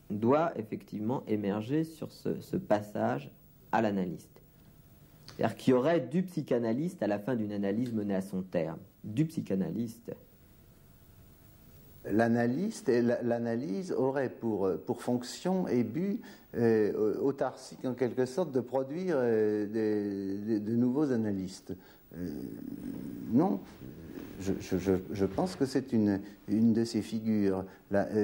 doit effectivement émerger sur ce passage à l'analyste. C'est-à-dire qu'il y aurait du psychanalyste à la fin d'une analyse menée à son terme. Du psychanalyste. L'analyse aurait pour fonction et but autarcique en quelque sorte de produire de nouveaux analystes. Non, je pense que c'est une de ces figures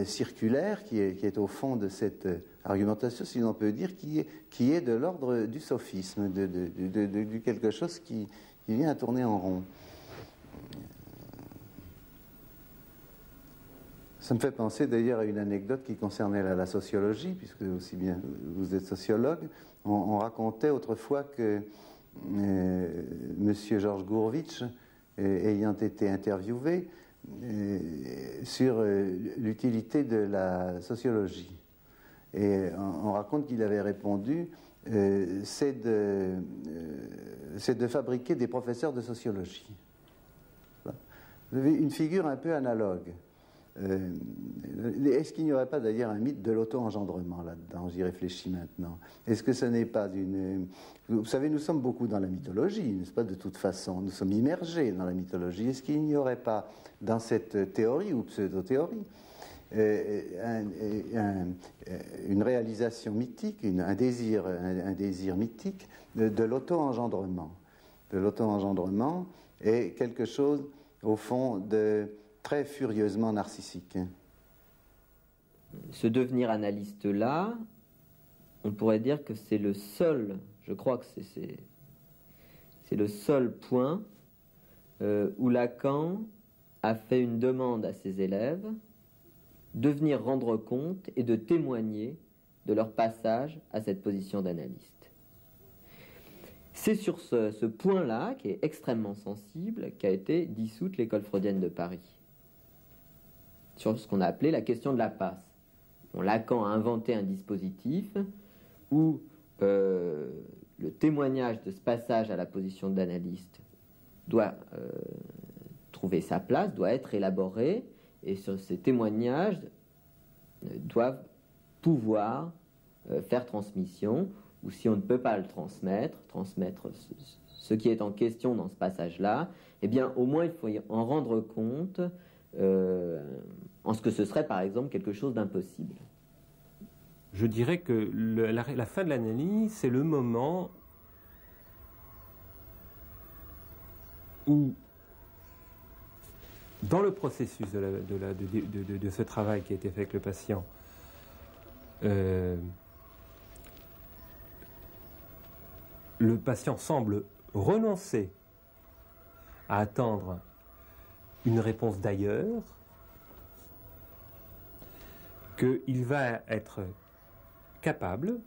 circulaires qui est au fond de cette argumentation, si l'on peut dire, qui est de l'ordre du sophisme, de quelque chose qui vient à tourner en rond. Ça me fait penser d'ailleurs à une anecdote qui concernait la sociologie, puisque aussi bien vous êtes sociologue. On racontait autrefois que Monsieur Georges Gourvitch, ayant été interviewé sur l'utilité de la sociologie, et on raconte qu'il avait répondu c'est de fabriquer des professeurs de sociologie. Vous avez une figure un peu analogue. Est-ce qu'il n'y aurait pas d'ailleurs un mythe de l'auto-engendrement là-dedans? J'y réfléchis maintenant. Est-ce que ce n'est pas une... Vous savez, nous sommes beaucoup dans la mythologie, n'est-ce pas, de toute façon? Nous sommes immergés dans la mythologie. Est-ce qu'il n'y aurait pas, dans cette théorie ou pseudo-théorie, une réalisation mythique, un désir mythique de l'auto-engendrement? De l'auto-engendrement est quelque chose, au fond, de très furieusement narcissique. Ce devenir analyste-là, on pourrait dire que c'est le seul, je crois que c'est le seul point où Lacan a fait une demande à ses élèves de venir rendre compte et de témoigner de leur passage à cette position d'analyste. C'est sur ce point-là, qui est extrêmement sensible, qu'a été dissoute l'école freudienne de Paris. Sur ce qu'on a appelé la question de la passe. Bon, Lacan a inventé un dispositif où le témoignage de ce passage à la position d'analyste doit trouver sa place, doit être élaboré, et sur ces témoignages doivent pouvoir faire transmission ou si on ne peut pas le transmettre ce qui est en question dans ce passage-là, eh bien, au moins, il faut en rendre compte en ce que ce serait, par exemple, quelque chose d'impossible. Je dirais que la fin de l'analyse, c'est le moment où, dans le processus de ce travail qui a été fait avec le patient, le patient semble renoncer à attendre une réponse d'ailleurs, qu'il va être capable,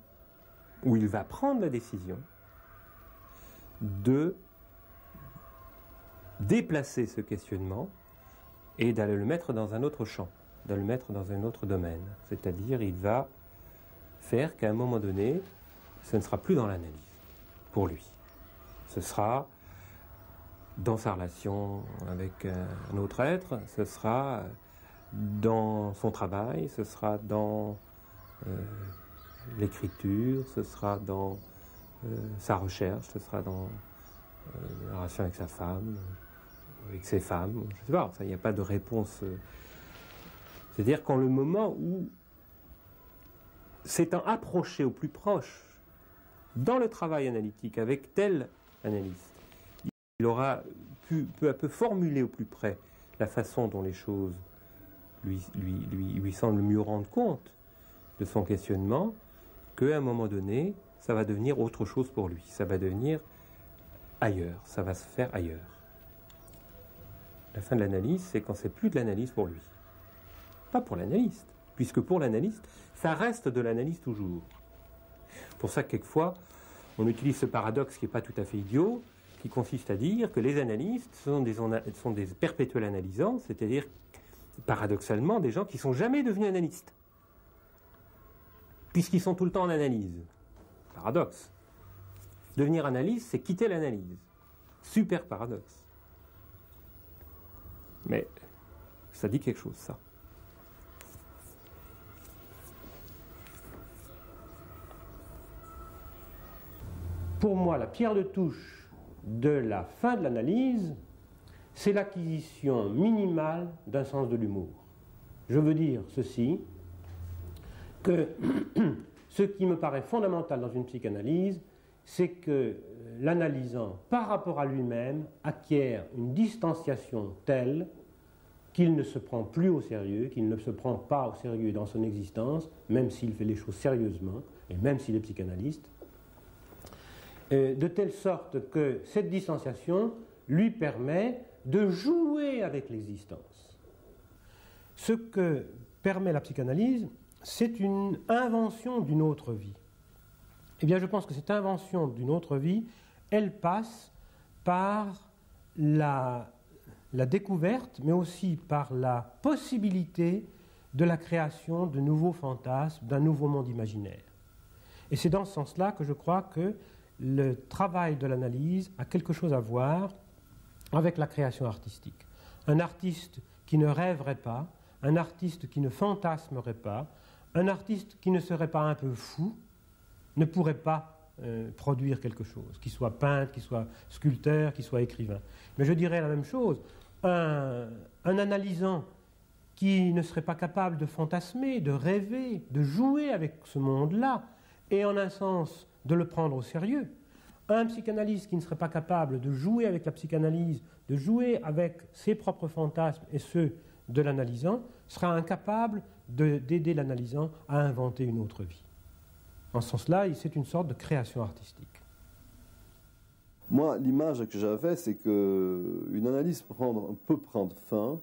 ou il va prendre la décision de déplacer ce questionnement et d'aller le mettre dans un autre champ, de le mettre dans un autre domaine. C'est-à-dire, il va faire qu'à un moment donné, ce ne sera plus dans l'analyse, pour lui. Ce sera dans sa relation avec un autre être, ce sera dans son travail, ce sera dans l'écriture, ce sera dans sa recherche, ce sera dans la relation avec sa femme, avec ses femmes, je ne sais pas, il n'y a pas de réponse. C'est-à-dire qu'en le moment où, s'étant approché au plus proche dans le travail analytique avec tel analyste, il aura pu peu à peu formuler au plus près la façon dont les choses lui semblent mieux rendre compte de son questionnement, qu'à un moment donné, ça va devenir autre chose pour lui. Ça va devenir ailleurs, ça va se faire ailleurs. La fin de l'analyse, c'est quand c'est plus de l'analyse pour lui. Pas pour l'analyste, puisque pour l'analyste, ça reste de l'analyse toujours. Pour ça que quelquefois, on utilise ce paradoxe qui n'est pas tout à fait idiot, qui consiste à dire que les analystes sont des perpétuels analysants, c'est-à-dire, paradoxalement, des gens qui ne sont jamais devenus analystes, puisqu'ils sont tout le temps en analyse. Paradoxe. Devenir analyste, c'est quitter l'analyse. Super paradoxe. Mais ça dit quelque chose, ça. Pour moi, la pierre de touche de la fin de l'analyse, c'est l'acquisition minimale d'un sens de l'humour. Je veux dire ceci, que ce qui me paraît fondamental dans une psychanalyse, c'est que l'analysant, par rapport à lui-même, acquiert une distanciation telle qu'il ne se prend plus au sérieux, qu'il ne se prend pas au sérieux dans son existence, même s'il fait les choses sérieusement, et même s'il est psychanalyste, de telle sorte que cette distanciation lui permet de jouer avec l'existence. Ce que permet la psychanalyse, c'est une invention d'une autre vie. Eh bien, je pense que cette invention d'une autre vie, elle passe par la découverte, mais aussi par la possibilité de la création de nouveaux fantasmes, d'un nouveau monde imaginaire. Et c'est dans ce sens-là que je crois que le travail de l'analyse a quelque chose à voir avec la création artistique. Un artiste qui ne rêverait pas, un artiste qui ne fantasmerait pas, un artiste qui ne serait pas un peu fou, ne pourrait pas produire quelque chose, qu'il soit peintre, qu'il soit sculpteur, qu'il soit écrivain. Mais je dirais la même chose, un analysant qui ne serait pas capable de fantasmer, de rêver, de jouer avec ce monde-là, et en un sens de le prendre au sérieux. Un psychanalyste qui ne serait pas capable de jouer avec la psychanalyse, de jouer avec ses propres fantasmes et ceux de l'analysant, sera incapable d'aider l'analysant à inventer une autre vie. En ce sens-là, c'est une sorte de création artistique. Moi, l'image que j'avais, c'est qu'une analyse peut prendre fin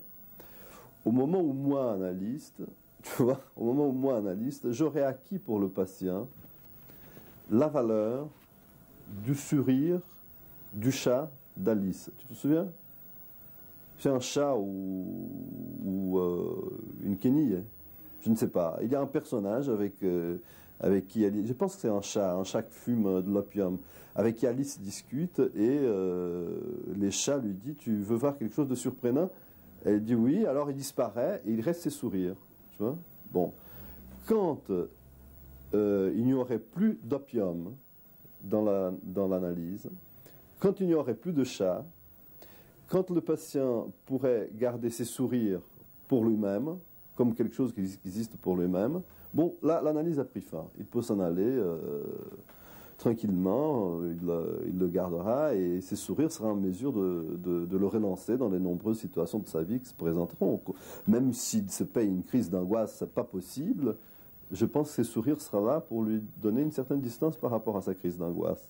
au moment où moi, analyste, tu vois, au moment où moi, analyste, j'aurais acquis pour le patient la valeur du sourire du chat d'Alice. Tu te souviens? C'est un chat ou une quenille, je ne sais pas. Il y a un personnage avec qui Alice, je pense que c'est un chat qui fume de l'opium, avec qui Alice discute et les chats lui disent « Tu veux voir quelque chose de surprenant ?» Elle dit oui, alors il disparaît et il reste ses sourires. Tu vois? Bon. Quand il n'y aurait plus d'opium dans l'analyse, quand il n'y aurait plus de chat, quand le patient pourrait garder ses sourires pour lui-même, comme quelque chose qui existe pour lui-même, bon, là, l'analyse a pris fin. Il peut s'en aller tranquillement, il le gardera, et ses sourires sera en mesure de le relancer dans les nombreuses situations de sa vie qui se présenteront. Même s'il se paye une crise d'angoisse, ce n'est pas possible, je pense que ses sourires sera là pour lui donner une certaine distance par rapport à sa crise d'angoisse.